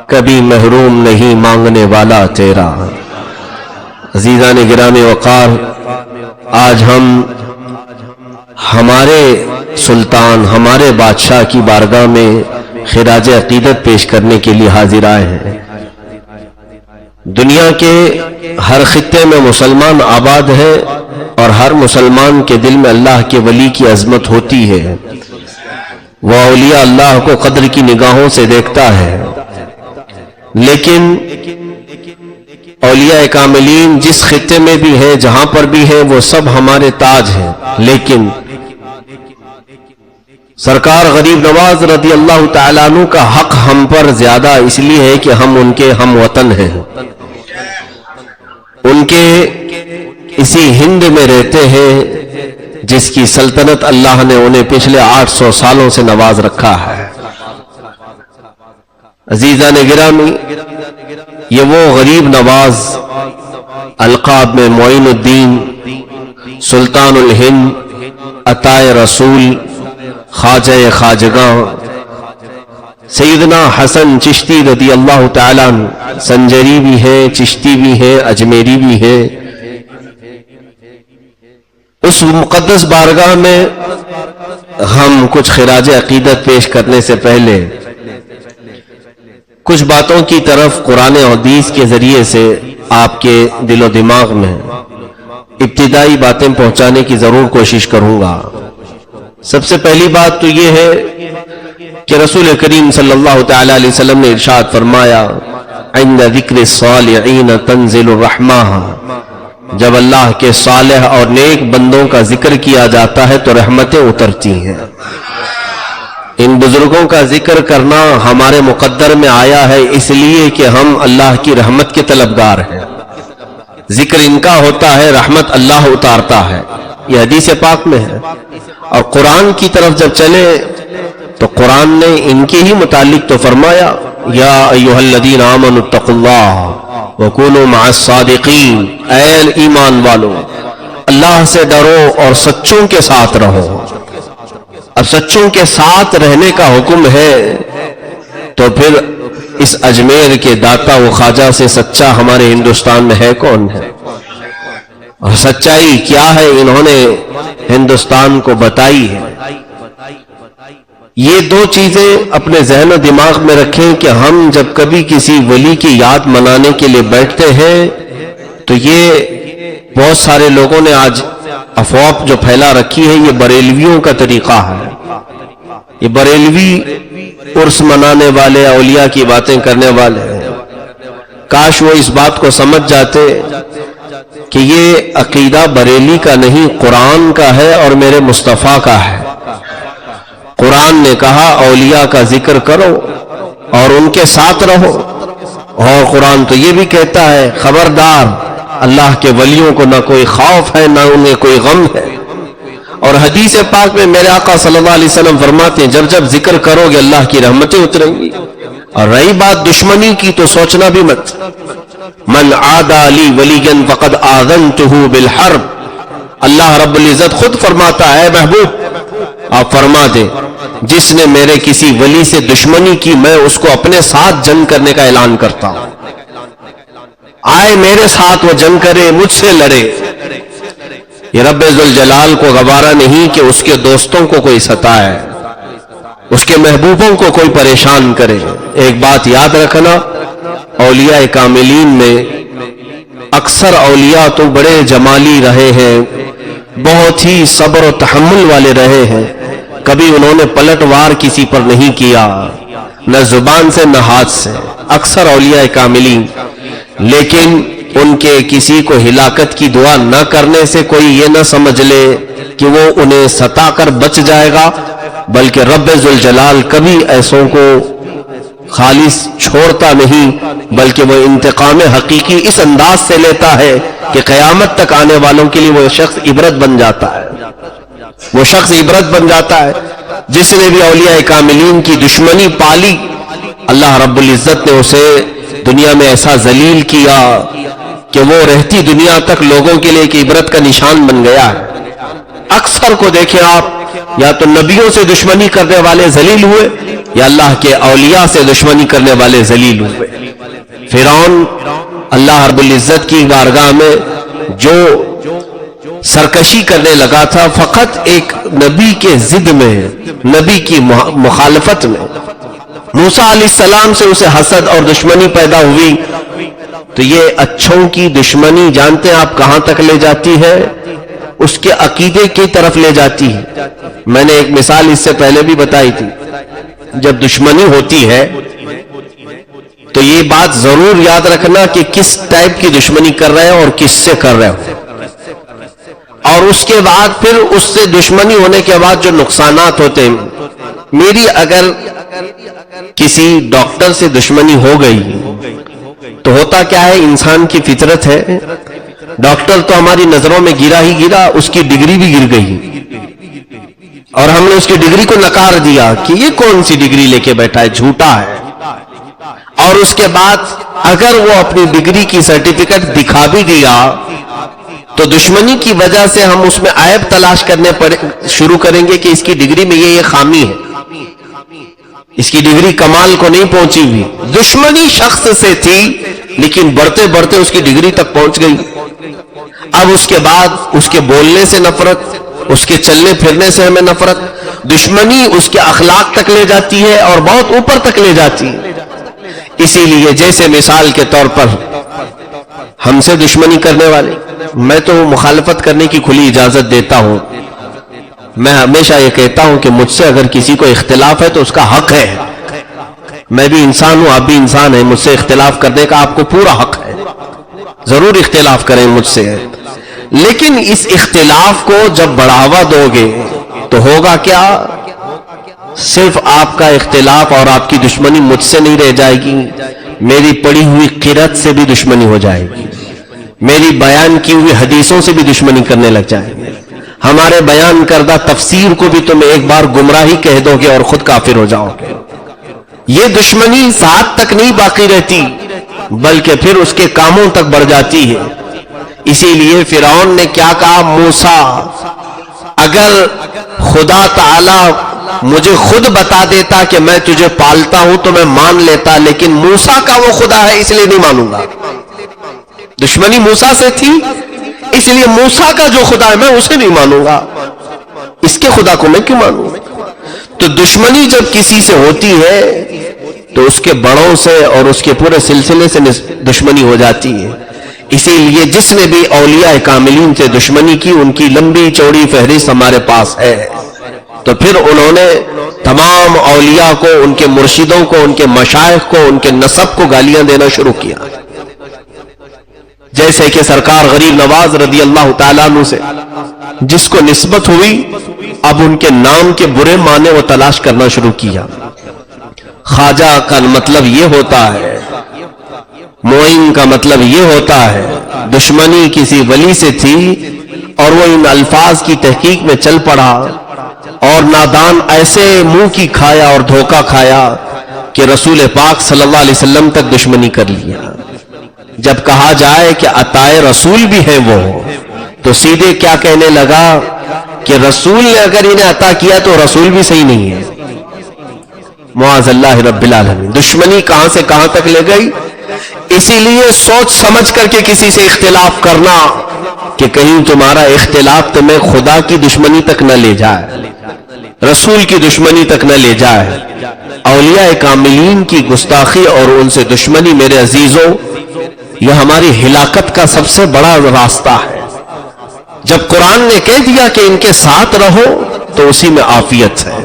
کبھی محروم نہیں مانگنے والا تیرا۔ عزیزان گرامی وقار، آج ہم ہمارے سلطان، ہمارے بادشاہ کی بارگاہ میں خراج عقیدت پیش کرنے کے لیے حاضر آئے ہیں۔ دنیا کے ہر خطے میں مسلمان آباد ہے اور ہر مسلمان کے دل میں اللہ کے ولی کی عظمت ہوتی ہے۔ وہ اولیاء اللہ کو قدر کی نگاہوں سے دیکھتا ہے، لیکن اولیاء کاملین جس خطے میں بھی ہیں، جہاں پر بھی ہیں، وہ سب ہمارے تاج ہیں، لیکن سرکار غریب نواز رضی اللہ تعالیٰ عنہ کا حق ہم پر زیادہ اس لیے ہے کہ ہم ان کے ہم وطن ہیں، ان کے اسی ہند میں رہتے ہیں جس کی سلطنت اللہ نے انہیں پچھلے 800 سالوں سے نواز رکھا ہے۔ عزیزان گرامی، یہ وہ غریب نواز القاب میں معین الدین، سلطان الہند، عطائے رسول، خواجہ خواجگاں، سیدنا حسن چشتی رضی اللہ تعالیٰ عنہ، سنجری بھی ہے، چشتی بھی ہے، اجمیری بھی ہے۔ اس مقدس بارگاہ میں ہم کچھ خراج عقیدت پیش کرنے سے پہلے کچھ باتوں کی طرف قرآن و حدیث کے ذریعے سے آپ کے دل و دماغ میں ابتدائی باتیں پہنچانے کی ضرور کوشش کروں گا۔ سب سے پہلی بات تو یہ ہے کہ رسول کریم صلی اللہ تعالی علیہ وسلم نے ارشاد فرمایا، عند ذکر الصالحین تنزل الرحمہ، جب اللہ کے صالح اور نیک بندوں کا ذکر کیا جاتا ہے تو رحمتیں اترتی ہیں۔ ان بزرگوں کا ذکر کرنا ہمارے مقدر میں آیا ہے اس لیے کہ ہم اللہ کی رحمت کے طلبگار ہیں۔ ذکر ان کا ہوتا ہے، رحمت اللہ اتارتا ہے، یہ حدیث پاک میں ہے۔ اور قرآن کی طرف جب چلے تو قرآن نے ان کے ہی متعلق تو فرمایا، یا ایھا الذین آمنوا اتقوا اللہ وکونوا مع الصادقین، اے ایمان والو اللہ سے ڈرو اور سچوں کے ساتھ رہو۔ اب سچوں کے ساتھ رہنے کا حکم ہے تو پھر اس اجمیر کے داتا و خواجہ سے سچا ہمارے ہندوستان میں ہے کون ہے؟ اور سچائی کیا ہے انہوں نے ہندوستان کو بتائی ہے۔ یہ دو چیزیں اپنے ذہن و دماغ میں رکھیں کہ ہم جب کبھی کسی ولی کی یاد منانے کے لیے بیٹھتے ہیں تو یہ بہت سارے لوگوں نے آج افواہ جو پھیلا رکھی ہے، یہ بریلویوں کا طریقہ ہے۔ یہ بریلوی عرس منانے والے، اولیاء کی باتیں کرنے والے ہیں۔ کاش وہ اس بات کو سمجھ جاتے کہ یہ عقیدہ بریلی کا نہیں، قرآن کا ہے اور میرے مصطفیٰ کا ہے۔ قرآن نے کہا اولیاء کا ذکر کرو اور ان کے ساتھ رہو، اور قرآن تو یہ بھی کہتا ہے خبردار، اللہ کے ولیوں کو نہ کوئی خوف ہے نہ انہیں کوئی غم ہے۔ اور حدیث پاک میں میرے آقا صلی اللہ علیہ وسلم فرماتے ہیں، جب ذکر کرو گے اللہ کی رحمتیں اتریں گی۔ اور رہی بات دشمنی کی تو سوچنا بھی مت، من عادى لي وليا فقد آذنته بالحرب، اللہ رب العزت خود فرماتا ہے، محبوب آپ فرما دیں جس نے میرے کسی ولی سے دشمنی کی میں اس کو اپنے ساتھ جنگ کرنے کا اعلان کرتا ہوں۔ آئے میرے ساتھ وہ جنگ کرے، مجھ سے لڑے۔ یہ رب ذوالجلال کو گوارا نہیں کہ اس کے دوستوں کو کوئی ستائے، اس کے محبوبوں کو کوئی پریشان کرے۔ ایک بات یاد رکھنا، اولیاء کاملین میں اکثر اولیاء تو بڑے جمالی رہے ہیں، بہت ہی صبر و تحمل والے رہے ہیں، کبھی انہوں نے پلٹ وار کسی پر نہیں کیا، نہ زبان سے نہ ہاتھ سے، اکثر اولیاء کاملین۔ لیکن ان کے کسی کو ہلاکت کی دعا نہ کرنے سے کوئی یہ نہ سمجھ لے کہ وہ انہیں ستا کر بچ جائے گا، بلکہ رب ذوالجلال کبھی ایسوں کو خالص چھوڑتا نہیں، بلکہ وہ انتقام حقیقی اس انداز سے لیتا ہے کہ قیامت تک آنے والوں کے لیے وہ شخص عبرت بن جاتا ہے۔ وہ شخص عبرت بن جاتا ہے جس نے بھی اولیاء کاملین کی دشمنی پالی، اللہ رب العزت نے اسے دنیا میں ایسا ذلیل کیا کہ وہ رہتی دنیا تک لوگوں کے لیے ایک عبرت کا نشان بن گیا ہے۔ اکثر کو دیکھیں آپ، یا تو نبیوں سے دشمنی کرنے والے ذلیل ہوئے، یا اللہ کے اولیاء سے دشمنی کرنے والے ذلیل ہوئے. فرعون اللہ رب العزت کی بارگاہ میں جو سرکشی کرنے لگا تھا فقط ایک نبی کے ضد میں، نبی کی مخالفت میں، موسیٰ علیہ السلام سے اسے حسد اور دشمنی پیدا ہوئی. تو یہ اچھوں کی دشمنی جانتے ہیں آپ کہاں تک لے جاتی ہے؟ اس کے عقیدے کی طرف لے جاتی ہے. میں نے ایک مثال اس سے پہلے بھی بتائی تھی. جب دشمنی ہوتی ہے تو یہ بات ضرور یاد رکھنا کہ کس ٹائپ کی دشمنی کر رہے ہیں اور کس سے کر رہے ہو، اور اس کے بعد پھر اس سے دشمنی ہونے کے بعد جو نقصانات ہوتے ہیں. میری اگر کسی ڈاکٹر سے دشمنی ہو گئی تو ہوتا کیا ہے، انسان کی فطرت ہے، ڈاکٹر تو ہماری نظروں میں گرا ہی گرا، اس کی ڈگری بھی گر گئی اور ہم نے اس کی ڈگری کو نکار دیا کہ یہ کون سی ڈگری لے کے بیٹھا ہے، جھوٹا ہے. اور اس کے بعد اگر وہ اپنی ڈگری کی سرٹیفکیٹ دکھا بھی دیا تو دشمنی کی وجہ سے ہم اس میں عیب تلاش کرنے شروع کریں گے کہ اس کی ڈگری میں یہ خامی ہے، اس کی ڈگری کمال کو نہیں پہنچی ہوئی. دشمنی شخص سے تھی لیکن بڑھتے بڑھتے اس کی ڈگری تک پہنچ گئی. اب اس کے بعد اس کے بولنے سے نفرت، اس کے چلنے پھرنے سے ہمیں نفرت. دشمنی اس کے اخلاق تک لے جاتی ہے اور بہت اوپر تک لے جاتی ہے. اسی لیے جیسے مثال کے طور پر ہم سے دشمنی کرنے والے، میں تو مخالفت کرنے کی کھلی اجازت دیتا ہوں. میں ہمیشہ یہ کہتا ہوں کہ مجھ سے اگر کسی کو اختلاف ہے تو اس کا حق ہے. میں بھی انسان ہوں، آپ بھی انسان ہیں، مجھ سے اختلاف کرنے کا آپ کو پورا حق ہے. ضرور اختلاف کریں مجھ سے، لیکن اس اختلاف کو جب بڑھاوا دو گے تو ہوگا کیا؟ صرف آپ کا اختلاف اور آپ کی دشمنی مجھ سے نہیں رہ جائے گی، میری پڑھی ہوئی قرأت سے بھی دشمنی ہو جائے گی، میری بیان کی ہوئی حدیثوں سے بھی دشمنی کرنے لگ جائے گی. ہمارے بیان کردہ تفسیر کو بھی تم ایک بار گمراہی کہہ دو گے اور خود کافر ہو جاؤ گے. یہ دشمنی ساتھ تک نہیں باقی رہتی بلکہ پھر اس کے کاموں تک بڑھ جاتی ہے. اسی لیے فرعون نے کیا کہا، موسیٰ اگر خدا تعالی مجھے خود بتا دیتا کہ میں تجھے پالتا ہوں تو میں مان لیتا، لیکن موسیٰ کا وہ خدا ہے اس لیے نہیں مانوں گا. دشمنی موسیٰ سے تھی اس لیے موسیٰ کا جو خدا ہے میں اسے نہیں مانوں گا، اس کے خدا کو میں کیوں مانوں. تو دشمنی جب کسی سے ہوتی ہے تو اس کے بڑوں سے اور اس کے پورے سلسلے سے دشمنی ہو جاتی ہے. اسی لیے جس نے بھی اولیاء کاملین سے دشمنی کی ان کی لمبی چوڑی فہرست ہمارے پاس ہے. تو پھر انہوں نے تمام اولیاء کو، ان کے مرشدوں کو، ان کے مشائخ کو، ان کے نسب کو گالیاں دینا شروع کیا. جیسے کہ سرکار غریب نواز رضی اللہ تعالیٰ عنہ سے جس کو نسبت ہوئی، اب ان کے نام کے برے معنی وہ تلاش کرنا شروع کیا. خواجہ کا مطلب یہ ہوتا ہے، معین کا مطلب یہ ہوتا ہے. دشمنی کسی ولی سے تھی اور وہ ان الفاظ کی تحقیق میں چل پڑا اور نادان ایسے منہ کی کھایا اور دھوکہ کھایا کہ رسول پاک صلی اللہ علیہ وسلم تک دشمنی کر لیا. جب کہا جائے کہ عطائے رسول بھی ہے وہ، تو سیدھے کیا کہنے لگا کہ رسول نے اگر انہیں عطا کیا تو رسول بھی صحیح نہیں ہے. معاذ اللہ رب العالمین. دشمنی کہاں سے کہاں تک لے گئی. اسی لیے سوچ سمجھ کر کے کسی سے اختلاف کرنا کہ کہیں تمہارا اختلاف تمہیں خدا کی دشمنی تک نہ لے جائے، رسول کی دشمنی تک نہ لے جائے. اولیاء کاملین کی گستاخی اور ان سے دشمنی میرے عزیزوں یہ ہماری ہلاکت کا سب سے بڑا راستہ ہے. جب قرآن نے کہہ دیا کہ ان کے ساتھ رہو تو اسی میں عافیت ہے.